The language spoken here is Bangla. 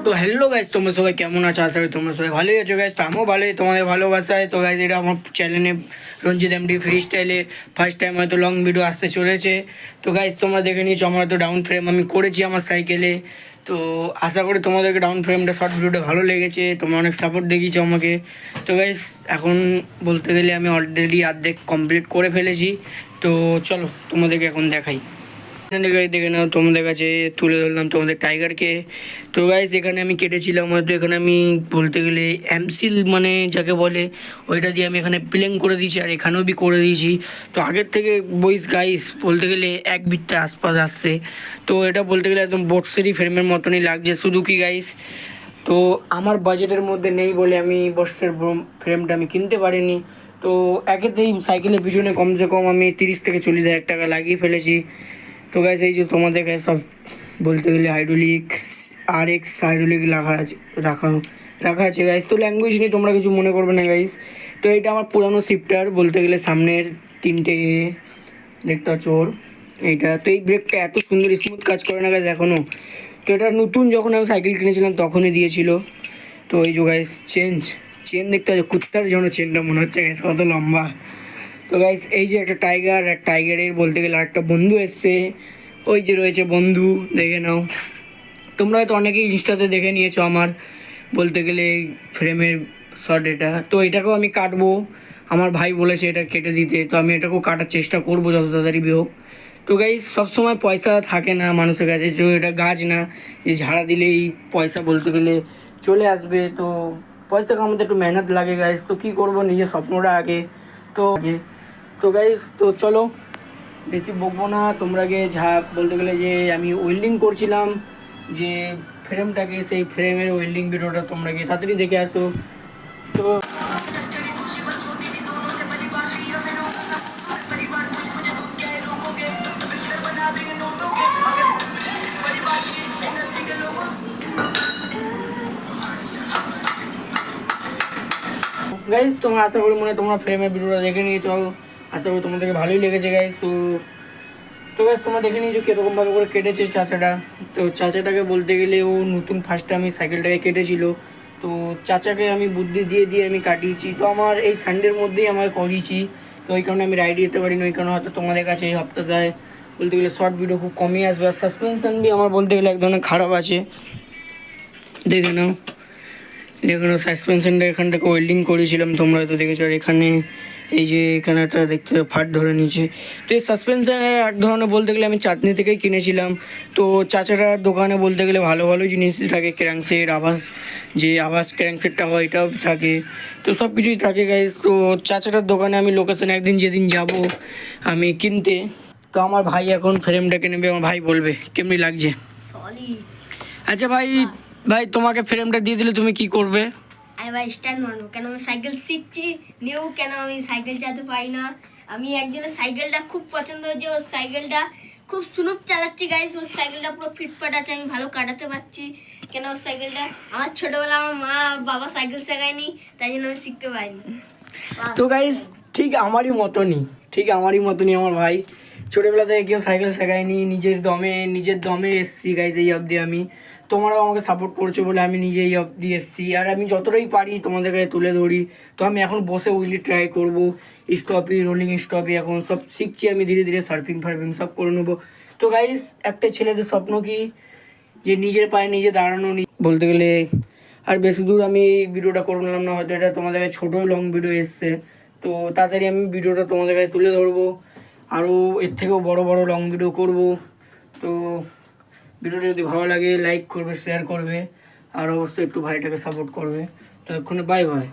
তো হ্যালো গাইজ, তোমরা সবাই কেমন আছো? আশা করি তোমরা সবাই ভালোই আছো গাইজ। তো আমিও ভালোই, তোমাদের ভালোবাসায়। তো গাইজ, এটা আমার চ্যানেলে রঞ্জিত এমডি ফ্রি স্টাইলে ফার্স্ট টাইম হয়তো লং ভিডিও আসতে চলেছে। তো গাইজ, তোমরা দেখে নিয়েছো আমার তো ডাউন ফ্রেম আমি করেছি আমার সাইকেলে। তো আশা করি তোমাদেরকে ডাউন ফ্রেমটা শর্ট ভিডিওটা ভালো লেগেছে, তোমরা অনেক সাপোর্ট দেখিয়েছো আমাকে। তো গাইজ, এখন বলতে গেলে আমি অলরেডি অর্ধেক কমপ্লিট করে ফেলেছি। তো চলো তোমাদেরকে এখন দেখাই। দেখে নাও, তোমাদের কাছে তুলে ধরলাম তোমাদের টাইগারকে। তো গাইস, এখানে আমি কেটেছিলাম হয়তো, এখানে আমি বলতে গেলে এমসিল মানে যাকে বলে ওইটা দিয়ে আমি এখানে প্লেন করে দিয়েছি, আর এখানেও বি করে দিয়েছি। তো আগের থেকে বইস গাইস বলতে গেলে এক বিটটা আশপাশ আসছে। তো এটা বলতে গেলে একদম বক্সেরই ফ্রেমের মতনই লাগছে, শুধু কি গাইস, তো আমার বাজেটের মধ্যে নেই বলে আমি বক্সের ফ্রেমটা আমি কিনতে পারিনি। তো একেতেই সাইকেলের পিছনে কমসে কম আমি 30 থেকে 40 হাজার টাকা লাগিয়ে ফেলেছি। তো গাইস, এই যে তোমাদের কাছে সব বলতে গেলে হাইড্রোলিক RX হাইড্রোলিক রাখা আছে গাইস। তো ল্যাঙ্গুয়েজ নিয়ে তোমরা কিছু মনে করবে না গাইস। তো এটা আমার পুরানো শিফটার বলতে গেলে, সামনের 3টে দেখতে চোর এইটা। তো এই ব্রেকটা এত সুন্দর স্মুথ কাজ করে না গাইস এখনও। তো এটা নতুন যখন আমি সাইকেল কিনেছিলাম তখনই দিয়েছিল। তো এই যে গাইস, চেন দেখতে পাচ্ছ, কুত্তার জন্য চেনটা মনে হচ্ছে গাইস, কত লম্বা। তো গাইস, এই যে একটা টাইগার, আর টাইগারের বলতে গেলে আরেকটা বন্ধু এসছে, ওই যে রয়েছে বন্ধু, দেখে নাও। তোমরা হয়তো অনেকেই ইনস্টাতে দেখে নিয়েছো আমার বলতে গেলে ফ্রেমের শর্ট এটা। তো এটাকেও আমি কাটবো, আমার ভাই বলেছে এটা কেটে দিতে, তো আমি এটাকেও কাটার চেষ্টা করবো যত তাড়াতাড়ি হোক। তো গাইস, সবসময় পয়সা থাকে না মানুষের কাছে, যে এটা গাছ না যে ঝাড়া দিলেই পয়সা বলতে গেলে চলে আসবে। তো পয়সা কামাতে একটু মেহনত লাগে গাইস। তো কী করবো, নিজের স্বপ্নটা আগে। তো গাইস, তো চলো বেশি বকবো না। তোমরা গিয়ে যা বলতে গেলে যে আমি ওয়েল্ডিং করছিলাম যে ফ্রেমটাকে, সেই ফ্রেমের ওয়েল্ডিং ভিডিওটা তোমরা গিয়ে তাড়াতাড়ি দেখে আসো। তো গাইস, তোমরা আশা করি তোমরা ফ্রেমের ভিডিওটা দেখে নিয়েছো, আশা করি তোমাদেরকে ভালোই লেগেছে গাইস। তো গাইস, তোমরা দেখে নিয়েছো কীরকমভাবে করে কেটেছে চাচাটা। তো চাচাটাকে বলতে গেলে ও নতুন ফার্স্টে আমি সাইকেলটাকে কেটেছিল, তো চাচাকে আমি বুদ্ধি দিয়ে দিয়ে আমি কাটিয়েছি। তো আমার এই সানডের মধ্যেই আমার করিয়েছি, তো ওই কারণে আমি রাইড দিতে পারিনি। ওই কারণে হয়তো তোমাদের কাছে এই সপ্তাহে বলতে গেলে শর্ট ভিডিও খুব কমই আসবে। আর সাসপেনশন বি আমার বলতে গেলে এক ধরনের খারাপ আছে, দেখে নাও। দেখুন, সাসপেনশনটা এখান থেকে ওয়েল্ডিং করেছিলাম, তোমরা হয়তো দেখেছো। আর এখানে এই যে এখানে একটা দেখতে ফাট ধরে নিয়েছে। তো এই সাসপেনশনের এক ধরনের বলতে গেলে আমি চাঁদনি থেকেই কিনেছিলাম। তো চাচাটার দোকানে বলতে গেলে ভালো ভালো জিনিস থাকে, ক্র্যাঙ্কসেট আভাস ক্র্যাঙ্কসেটটা হয় এটাও থাকে। তো সব কিছুই থাকে গাইজ। তো চাচাটার দোকানে আমি লোকেশানে একদিন যেদিন যাব আমি কিনতে, তো আমার ভাই এখন ফ্রেমটাকে নেবে, আমার ভাই বলবে কেমনি লাগছে। আচ্ছা ভাই, তোমাকে ফ্রেমটা দিয়ে দিলে তুমি কি করবে? আমি ভাই স্ট্যান্ড মারবো, কেন আমি সাইকেল শিখছি নিউ, কেন আমি সাইকেল চালাতে পারি না। আমি একজনের সাইকেলটা খুব পছন্দ হয়েছে, ওর সাইকেলটা খুব স্মুথ চালাচ্ছি গাইস, ওর সাইকেলটা পুরো ফিটফাট আছে, আমি ভালো কাটাতে পারছি। কেন ওর সাইকেলটা আমার ছোটবেলা আমার মা বাবা সাইকেল শেখায়নি, তাই জন্য আমি শিখতে পারিনি। তো গাইস, ঠিক আমারই মতনই আমার ভাই, ছোটোবেলা থেকে কেউ সাইকেল শেখায়নি, নিজের দমে এসছি গাইস এই অবধি আমি। তোমরাও আমাকে সাপোর্ট করছো বলে আমি নিজে এই অবধি এসছি, আর আমি যতটাই পারি তোমাদের কাছে তুলে ধরি। তো আমি এখন বসে উইলি ট্রাই করবো, স্টপি রোলিং স্টপি এখন সব শিখছি আমি ধীরে ধীরে, সার্ফিং সব করে নেবো। তো গাইস, একটা ছেলেদের স্বপ্ন কি যে নিজের পায়ে নিজে দাঁড়ানো, বলতে গেলে। আর বেশি দূর আমি ভিডিওটা করে নিলাম না, হয়তো এটা তোমাদের কাছে ছোটোই লং ভিডিও এসছে। তো তাড়াতাড়ি আমি ভিডিওটা তোমাদের কাছে তুলে ধরবো, আরও এর থেকেও বড় বড় লং ভিডিও করব। তো ভিডিওটা যদি ভালো লাগে লাইক করবে, শেয়ার করবে, আর অবশ্যই একটু ভাইটাকে সাপোর্ট করবে। তো এক্ষুনি বাই বাই।